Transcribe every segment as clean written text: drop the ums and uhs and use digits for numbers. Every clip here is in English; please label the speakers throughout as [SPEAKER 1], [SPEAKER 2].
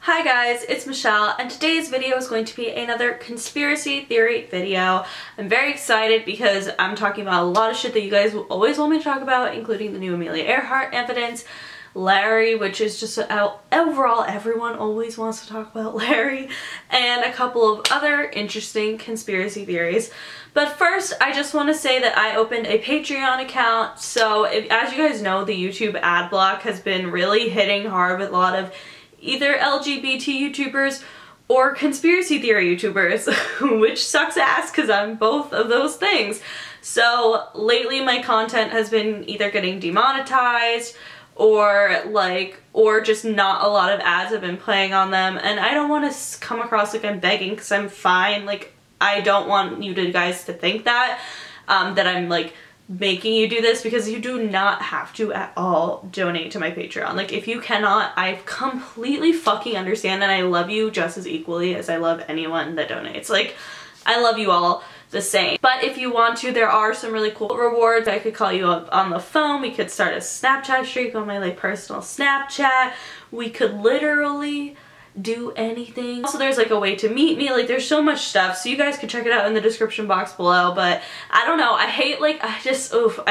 [SPEAKER 1] Hi guys, it's Michelle, and today's video is going to be another conspiracy theory video. I'm very excited because I'm talking about a lot of shit that you guys will always want me to talk about, including the new Amelia Earhart evidence, Larry, which is just overall everyone always wants to talk about Larry, and a couple of other interesting conspiracy theories. But first, I just want to say that I opened a Patreon account, so as you guys know, the YouTube ad block has been really hitting hard with a lot of either LGBT YouTubers or conspiracy theory YouTubers, which sucks ass because I'm both of those things. So lately my content has been either getting demonetized or just not a lot of ads have been playing on them, and I don't want to come across like I'm begging because I'm fine. Like, I don't want you guys to think that that I'm like making you do this, because you do not have to at all donate to my Patreon. Like, if you cannot, I completely fucking understand, and I love you just as equally as I love anyone that donates. Like, I love you all the same. But if you want to, there are some really cool rewards. I could call you up on the phone. We could start a Snapchat streak on my like personal Snapchat. We could literally do anything. Also, there's like a way to meet me. Like, there's so much stuff, so you guys can check it out in the description box below. But I don't know, I hate, like, I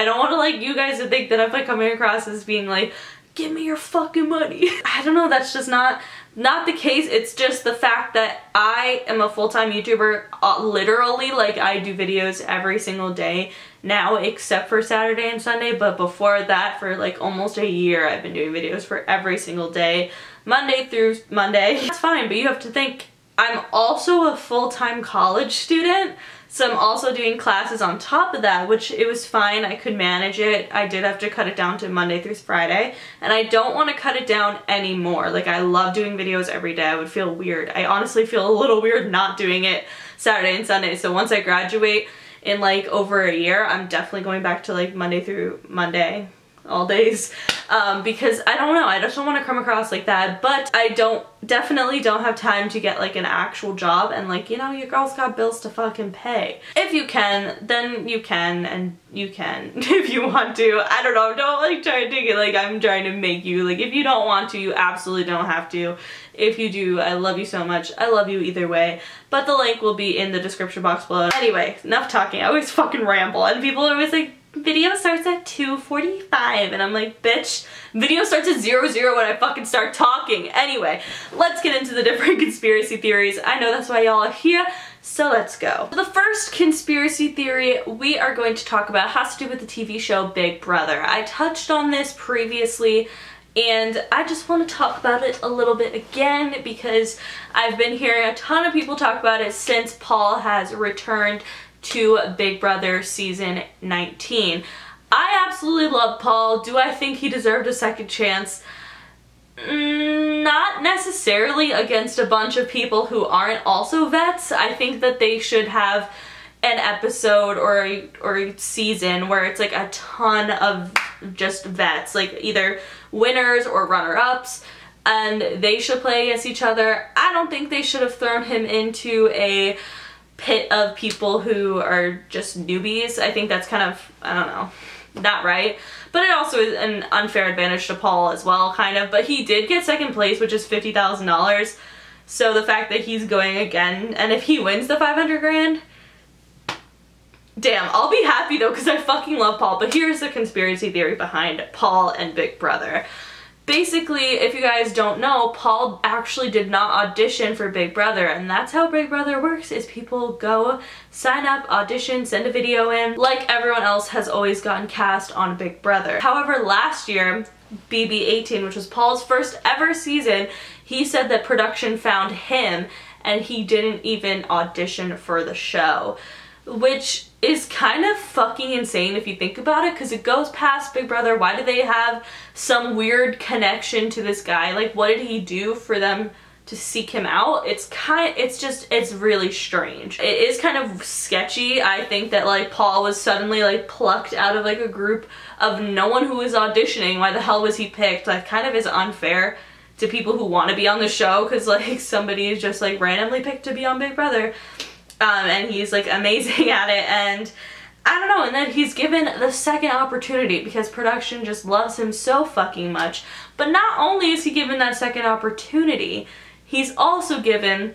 [SPEAKER 1] don't want to like you guys to think that I'm like coming across as being like, give me your fucking money. I don't know, that's just not the case. It's just the fact that I am a full-time YouTuber. Literally, like, I do videos every single day now except for Saturday and Sunday, but before that, for like almost a year, I've been doing videos for every single day, Monday through Monday. That's fine, but you have to think, I'm also a full-time college student, so I'm also doing classes on top of that, which it was fine. I could manage it. I did have to cut it down to Monday through Friday, and I don't want to cut it down anymore. Like, I love doing videos every day. I would feel weird. I honestly feel a little weird not doing it Saturday and Sunday. So once I graduate in like over a year, I'm definitely going back to like Monday through Monday, all days, because I don't know, I just don't want to come across like that. But I definitely don't have time to get like an actual job, and like, you know, your girl's got bills to fucking pay. If you can, then you can, and you can if you want to. I don't know, don't like try to take it like I'm trying to make you. Like, if you don't want to, you absolutely don't have to. If you do, I love you so much. I love you either way. But the link will be in the description box below. Anyway, enough talking. I always fucking ramble, and people are always like, video starts at 2:45, and I'm like, bitch, video starts at 00 when I fucking start talking. Anyway, let's get into the different conspiracy theories. I know that's why y'all are here, so let's go. The first conspiracy theory we are going to talk about has to do with the TV show Big Brother. I touched on this previously, and I just want to talk about it a little bit again because I've been hearing a ton of people talk about it since Paul has returned to Big Brother season 19. I absolutely love Paul. Do I think he deserved a second chance? Not necessarily, against a bunch of people who aren't also vets. I think that they should have an episode or a season where it's like a ton of just vets, like either winners or runner-ups, and they should play against each other. I don't think they should have thrown him into a pit of people who are just newbies. I think that's kind of, I don't know, not right. But it also is an unfair advantage to Paul as well, kind of. But he did get second place, which is $50,000. So the fact that he's going again, and if he wins the 500 grand, damn, I'll be happy though, because I fucking love Paul. But here's the conspiracy theory behind Paul and Big Brother. Basically, if you guys don't know, Paul actually did not audition for Big Brother, and that's how Big Brother works, is people go, sign up, audition, send a video in, like everyone else has always gotten cast on Big Brother. However, last year, BB18, which was Paul's first ever season, he said that production found him, and he didn't even audition for the show, which is kind of fucking insane if you think about it, because it goes past Big Brother. Why do they have some weird connection to this guy? Like, what did he do for them to seek him out? It's really strange. It is kind of sketchy. I think that like Paul was suddenly like plucked out of like a group of no one who was auditioning. Why the hell was he picked? Like, kind of is unfair to people who want to be on the show, because like somebody is just like randomly picked to be on Big Brother. And he's like amazing at it, and I don't know, and then he's given the second opportunity because production just loves him so fucking much. But not only is he given that second opportunity, he's also given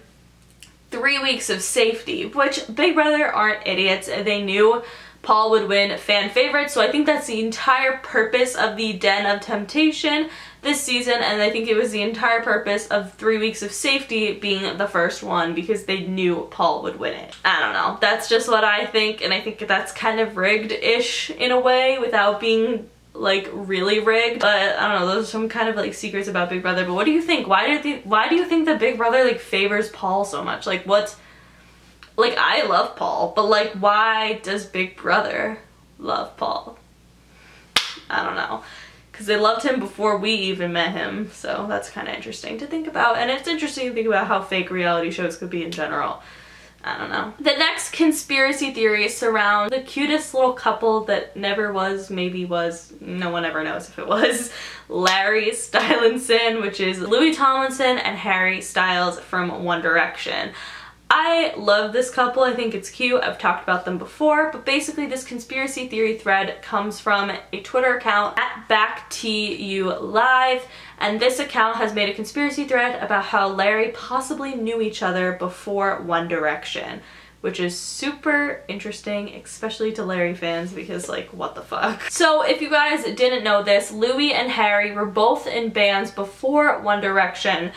[SPEAKER 1] 3 weeks of safety, which Big Brother aren't idiots. They knew Paul would win fan favorite, so I think that's the entire purpose of the Den of Temptation this season, and I think it was the entire purpose of 3 weeks of safety being the first one, because they knew Paul would win it. I don't know. That's just what I think, and I think that's kind of rigged-ish in a way without being like really rigged. But I don't know, those are some kind of like secrets about Big Brother. But what do you think? Why do you think that Big Brother like favors Paul so much? Like what's, like I love Paul, but like why does Big Brother love Paul? I don't know. Because they loved him before we even met him, so that's kind of interesting to think about. And it's interesting to think about how fake reality shows could be in general. I don't know. The next conspiracy theory surrounds the cutest little couple that never was, maybe was, no one ever knows if it was, Larry Stylinson, which is Louis Tomlinson and Harry Styles from One Direction. I love this couple. I think it's cute. I've talked about them before, but basically this conspiracy theory thread comes from a Twitter account at BackTULive, and this account has made a conspiracy thread about how Larry possibly knew each other before One Direction, which is super interesting, especially to Larry fans, because like, what the fuck? So if you guys didn't know this, Louis and Harry were both in bands before One Direction.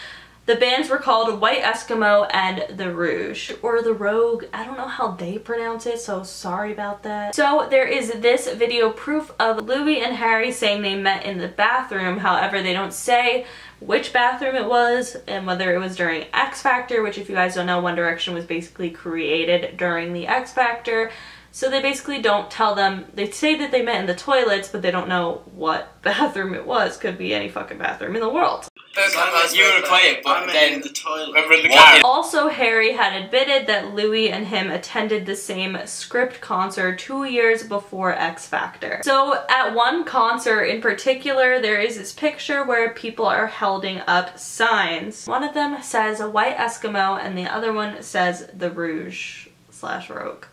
[SPEAKER 1] The bands were called White Eskimo and The Rouge, or The Rogue. I don't know how they pronounce it, so sorry about that. So there is this video proof of Louis and Harry saying they met in the bathroom. However, they don't say which bathroom it was and whether it was during X Factor, which if you guys don't know, One Direction was basically created during the X Factor. So they basically don't tell them, they say that they met in the toilets, but they don't know what bathroom it was. Could be any fucking bathroom in the world.
[SPEAKER 2] You were quiet, but then
[SPEAKER 3] the toilet.
[SPEAKER 1] Also, Harry had admitted that Louis and him attended the same script concert 2 years before X Factor. So at one concert in particular, there is this picture where people are holding up signs. One of them says White Eskimo and the other one says The Rouge / Rogue.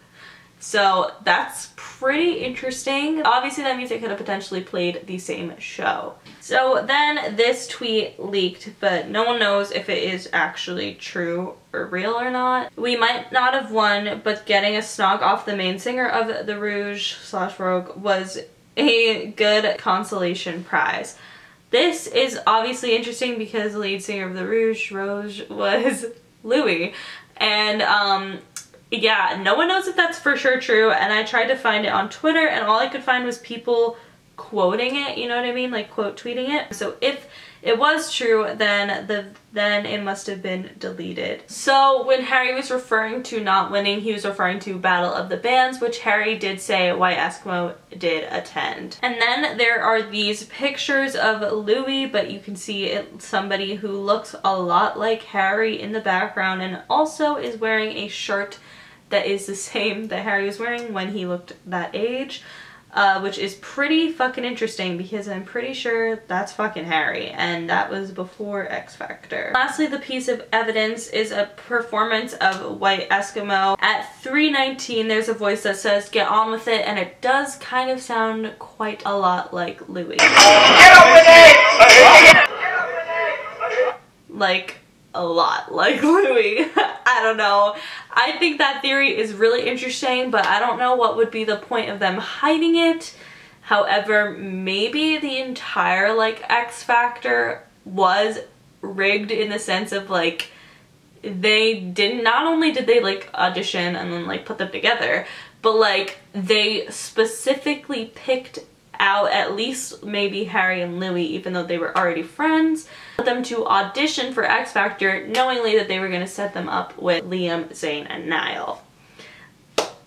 [SPEAKER 1] So that's pretty interesting. Obviously that means they could have potentially played the same show. So then this tweet leaked, but no one knows if it is actually true or real or not. We might not have won, but getting a snog off the main singer of The Rouge / Rogue was a good consolation prize. This is obviously interesting because the lead singer of The Rouge was Louis. And yeah, no one knows if that's for sure true, and I tried to find it on Twitter and all I could find was people quoting it, you know what I mean? Like quote tweeting it. So if it was true, then it must have been deleted. So when Harry was referring to not winning, he was referring to Battle of the Bands, which Harry did say White Eskimo did attend. And then there are these pictures of Louis, but you can see somebody who looks a lot like Harry in the background and also is wearing a shirt that is the same that Harry was wearing when he looked that age. Which is pretty fucking interesting because I'm pretty sure that's fucking Harry, and that was before X Factor. Lastly, the piece of evidence is a performance of White Eskimo. At 3:19, there's a voice that says, "Get on with it," and it does kind of sound quite a lot like Louis. Get on with it! Like, a lot like Louis. I don't know. I think that theory is really interesting, but I don't know what would be the point of them hiding it. However, maybe the entire like X Factor was rigged in the sense of like not only did they like audition and then like put them together, but like they specifically picked out at least maybe Harry and Louis, even though they were already friends, put them to audition for X Factor knowingly that they were going to set them up with Liam, Zayn, and Niall.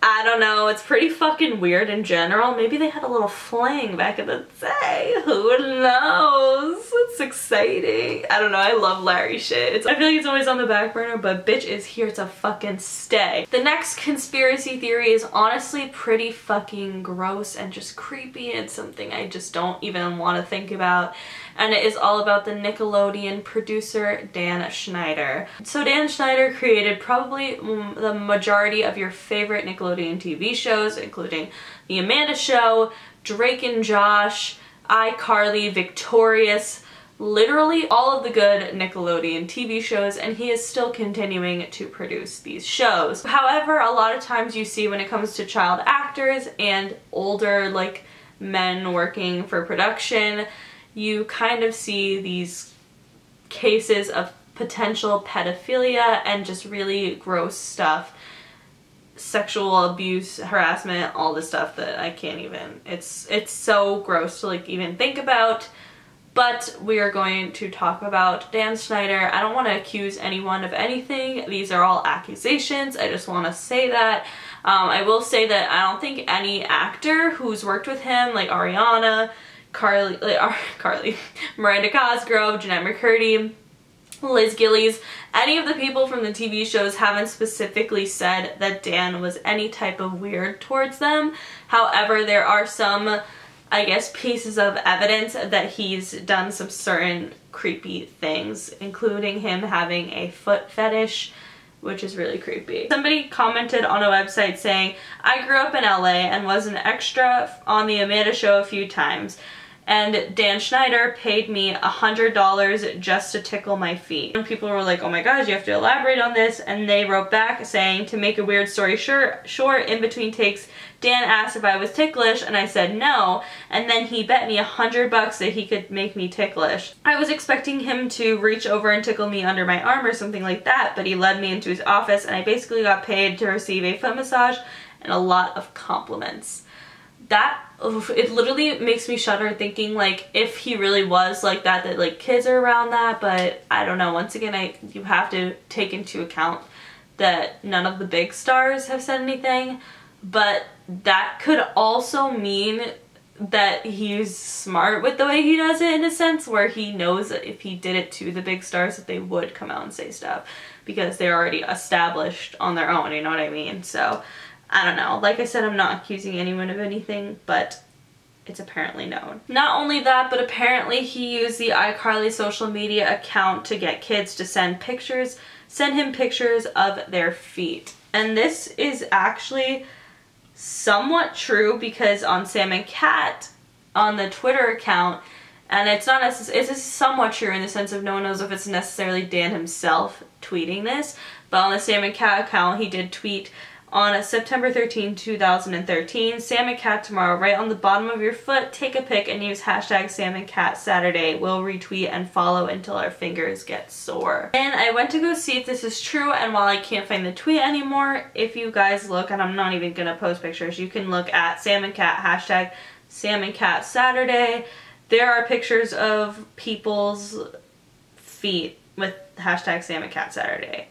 [SPEAKER 1] I don't know, it's pretty fucking weird in general. Maybe they had a little fling back in the day. Who knows? It's exciting. I don't know, I love Larry shit. I feel like it's always on the back burner, but bitch is here to fucking stay. The next conspiracy theory is honestly pretty fucking gross and just creepy and something I just don't even want to think about. And it is all about the Nickelodeon producer Dan Schneider. So Dan Schneider created probably the majority of your favorite Nickelodeon TV shows, including The Amanda Show, Drake and Josh, iCarly, Victorious, literally all of the good Nickelodeon TV shows, and he is still continuing to produce these shows. However, a lot of times you see when it comes to child actors and older like men working for production, you kind of see these cases of potential pedophilia and just really gross stuff. Sexual abuse, harassment, all this stuff that I can't even, it's so gross to like even think about. But we are going to talk about Dan Schneider. I don't want to accuse anyone of anything. These are all accusations. I just want to say that. I will say that I don't think any actor who's worked with him, like Ariana, Carly, Miranda Cosgrove, Jeanette McCurdy, Liz Gillies, any of the people from the TV shows haven't specifically said that Dan was any type of weird towards them. However, there are some, I guess, pieces of evidence that he's done some certain creepy things, including him having a foot fetish, which is really creepy. Somebody commented on a website saying, I grew up in LA and was an extra on the Amanda show a few times, and Dan Schneider paid me $100 just to tickle my feet. And people were like, oh my gosh, you have to elaborate on this. And they wrote back saying, to make a weird story short, in between takes, Dan asked if I was ticklish and I said no, and then he bet me $100 that he could make me ticklish. I was expecting him to reach over and tickle me under my arm or something like that, but he led me into his office and I basically got paid to receive a foot massage and a lot of compliments. That, it literally makes me shudder thinking like if he really was like that like kids are around that, but I don't know. Once again, you have to take into account that none of the big stars have said anything, but that could also mean that he's smart with the way he does it, in a sense where he knows that if he did it to the big stars that they would come out and say stuff because they're already established on their own, you know what I mean? So I don't know. Like I said, I'm not accusing anyone of anything, but it's apparently known. Not only that, but apparently he used the iCarly social media account to get kids to send him pictures of their feet. And this is actually somewhat true because on Sam and Cat, on the Twitter account, and it's not necessarily, it's somewhat true in the sense of no one knows if it's necessarily Dan himself tweeting this, but on the Sam and Cat account, he did tweet on September 13, 2013, Sam and Cat tomorrow, right on the bottom of your foot, take a pic and use hashtag Sam and Cat Saturday. We'll retweet and follow until our fingers get sore. And I went to go see if this is true, and while I can't find the tweet anymore, if you guys look, and I'm not even gonna post pictures, you can look at Sam and Cat, hashtag Sam and Cat Saturday. There are pictures of people's feet with hashtag Sam and Cat Saturday.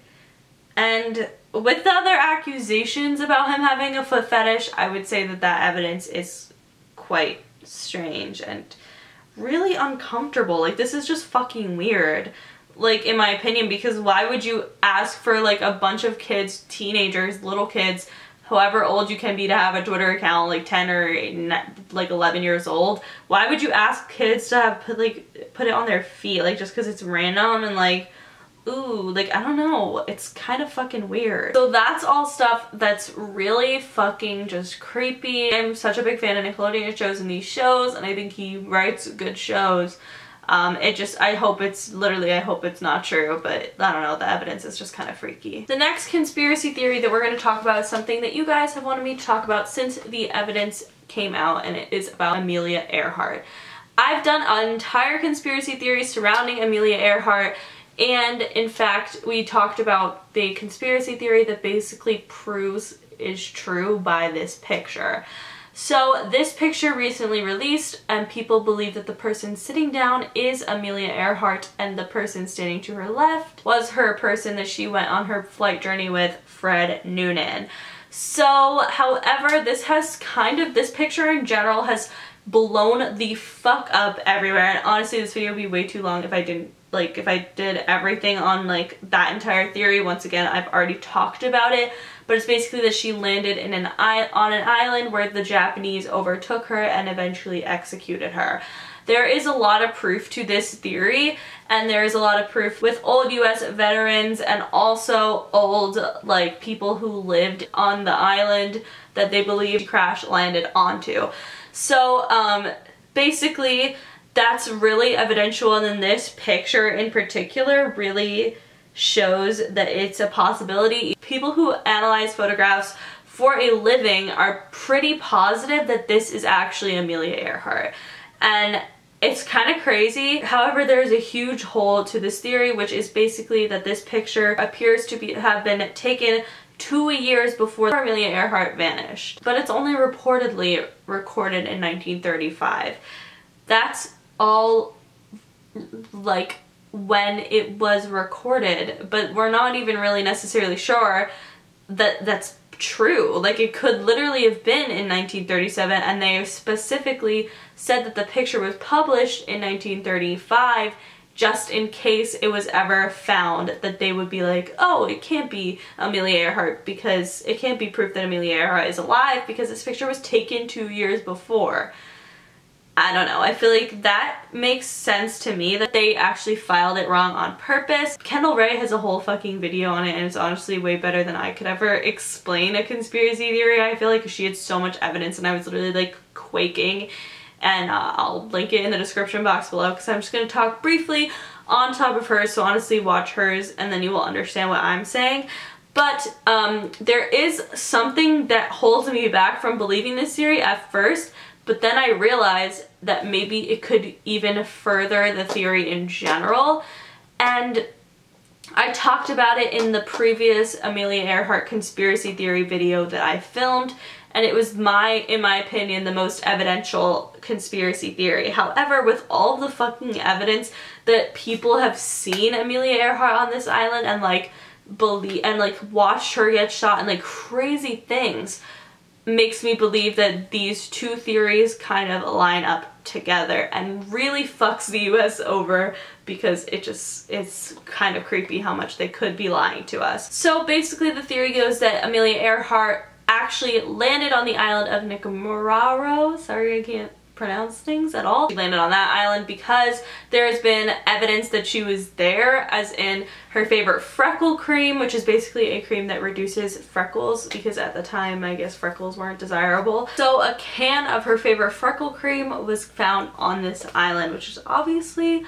[SPEAKER 1] And with the other accusations about him having a foot fetish, I would say that that evidence is quite strange and really uncomfortable. Like, this is just fucking weird, like, in my opinion, because why would you ask for, like, a bunch of kids, teenagers, little kids, however old you can be to have a Twitter account, like 10 or like 11 years old? Why would you ask kids to have put it on their feet, like, just because it's random and, like, ooh, like, I don't know, it's kind of fucking weird. So that's all stuff that's really fucking just creepy. I'm such a big fan of Nickelodeon shows and these shows, and I think he writes good shows. I hope it's not true, but I don't know, the evidence is just kind of freaky. The next conspiracy theory that we're going to talk about is something that you guys have wanted me to talk about since the evidence came out, and it is about Amelia Earhart. I've done an entire conspiracy theory surrounding Amelia Earhart, and in fact, we talked about the conspiracy theory that basically proves is true by this picture. So this picture recently released, and people believe that the person sitting down is Amelia Earhart, and the person standing to her left was her person that she went on her flight journey with, Fred Noonan. So, however, this picture in general has blown the fuck up everywhere, and honestly this video would be way too long if I did everything on like that entire theory. Once again, I've already talked about it, but it's basically that she landed on an island where the Japanese overtook her and eventually executed her. There is a lot of proof to this theory, and there is a lot of proof with old US veterans and also old like people who lived on the island that they believe crash landed onto. So basically that's really evidential, and then this picture in particular really shows that it's a possibility. People who analyze photographs for a living are pretty positive that this is actually Amelia Earhart. And it's kind of crazy. However, there's a huge hole to this theory, which is basically that this picture appears to have been taken 2 years before Amelia Earhart vanished. But it's only reportedly recorded in 1935. That's all like when it was recorded, but we're not even really necessarily sure that that's true. Like, it could literally have been in 1937, and they specifically said that the picture was published in 1935 just in case it was ever found, that they would be like, oh, it can't be Amelia Earhart because it can't be proof that Amelia Earhart is alive because this picture was taken 2 years before. I don't know, I feel like that makes sense to me, that they actually filed it wrong on purpose. Kendall Rae has a whole fucking video on it, and it's honestly way better than I could ever explain a conspiracy theory. I feel like she had so much evidence and I was literally like quaking, and I'll link it in the description box below because I'm just going to talk briefly on top of hers, so honestly watch hers and then you will understand what I'm saying. But there is something that holds me back from believing this theory at first, but then I realized that maybe it could even further the theory in general. And I talked about it in the previous Amelia Earhart conspiracy theory video that I filmed, and it was in my opinion, the most evidential conspiracy theory. However, with all the fucking evidence that people have seen Amelia Earhart on this island and like watched her get shot and like crazy things, makes me believe that these two theories kind of line up together and really fucks the US over, because it's kind of creepy how much they could be lying to us. So basically the theory goes that Amelia Earhart actually landed on the island of Nicaragua. Sorry, I can't pronounce things at all. She landed on that island because there has been evidence that she was there, as in her favorite freckle cream, which is basically a cream that reduces freckles, because at the time I guess freckles weren't desirable. So a can of her favorite freckle cream was found on this island, which is obviously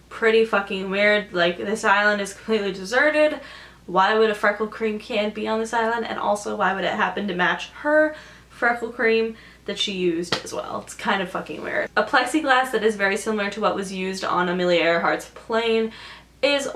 [SPEAKER 1] pretty fucking weird. Like, this island is completely deserted. Why would a freckle cream can be on this island? And also, why would it happen to match her freckle cream that she used as well? It's kind of fucking weird. A plexiglass that is very similar to what was used on Amelia Earhart's plane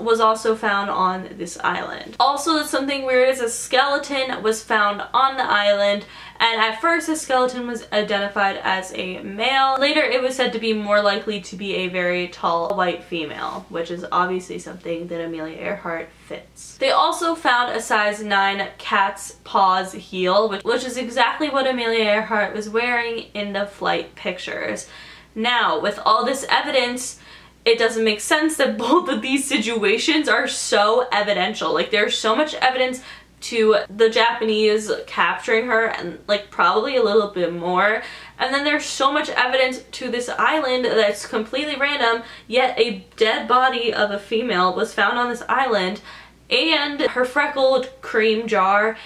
[SPEAKER 1] was also found on this island. Also, something weird is a skeleton was found on the island, and at first the skeleton was identified as a male. Later it was said to be more likely to be a very tall white female, which is obviously something that Amelia Earhart fits. They also found a size 9 cat's paws heel, which is exactly what Amelia Earhart was wearing in the flight pictures. Now, with all this evidence, it doesn't make sense that both of these situations are so evidential. Like, there's so much evidence to the Japanese capturing her, and like probably a little bit more. And then there's so much evidence to this island that's completely random, yet a dead body of a female was found on this island, and her freckled cream jar,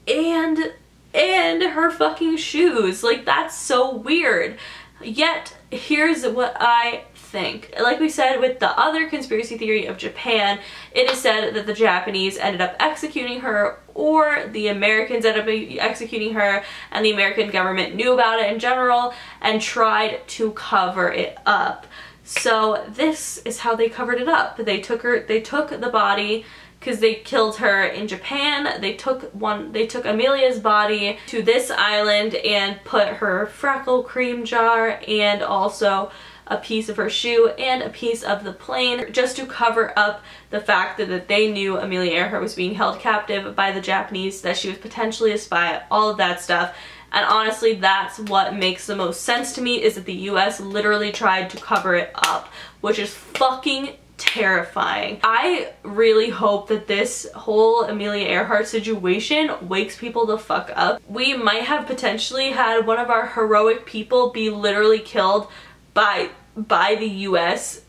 [SPEAKER 1] and her fucking shoes. Like, that's so weird. Yet, here's what I think. Like we said with the other conspiracy theory of Japan, it is said that the Japanese ended up executing her, or the Americans ended up executing her, and the American government knew about it in general and tried to cover it up. So this is how they covered it up. They took the body, because they killed her in Japan. They took Amelia's body to this island and put her freckle cream jar and also a piece of her shoe and a piece of the plane, just to cover up the fact that they knew Amelia Earhart was being held captive by the Japanese, that she was potentially a spy, all of that stuff. And honestly, that's what makes the most sense to me, is that the US literally tried to cover it up, which is fucking terrifying. I really hope that this whole Amelia Earhart situation wakes people the fuck up. We might have potentially had one of our heroic people be literally killed by the US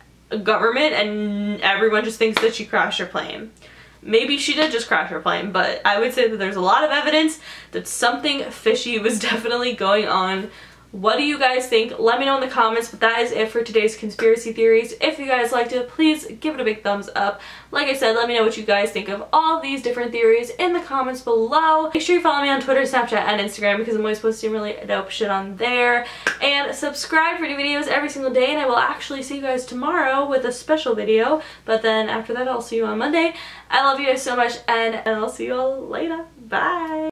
[SPEAKER 1] government, and everyone just thinks that she crashed her plane. Maybe she did just crash her plane, but I would say that there's a lot of evidence that something fishy was definitely going on What do you guys think? Let me know in the comments, but that is it for today's conspiracy theories. If you guys liked it, please give it a big thumbs up. Like I said, let me know what you guys think of all of these different theories in the comments below. Make sure you follow me on Twitter, Snapchat, and Instagram because I'm always posting really dope shit on there. And subscribe for new videos every single day, and I will actually see you guys tomorrow with a special video. But then after that, I'll see you on Monday. I love you guys so much, and I'll see you all later. Bye!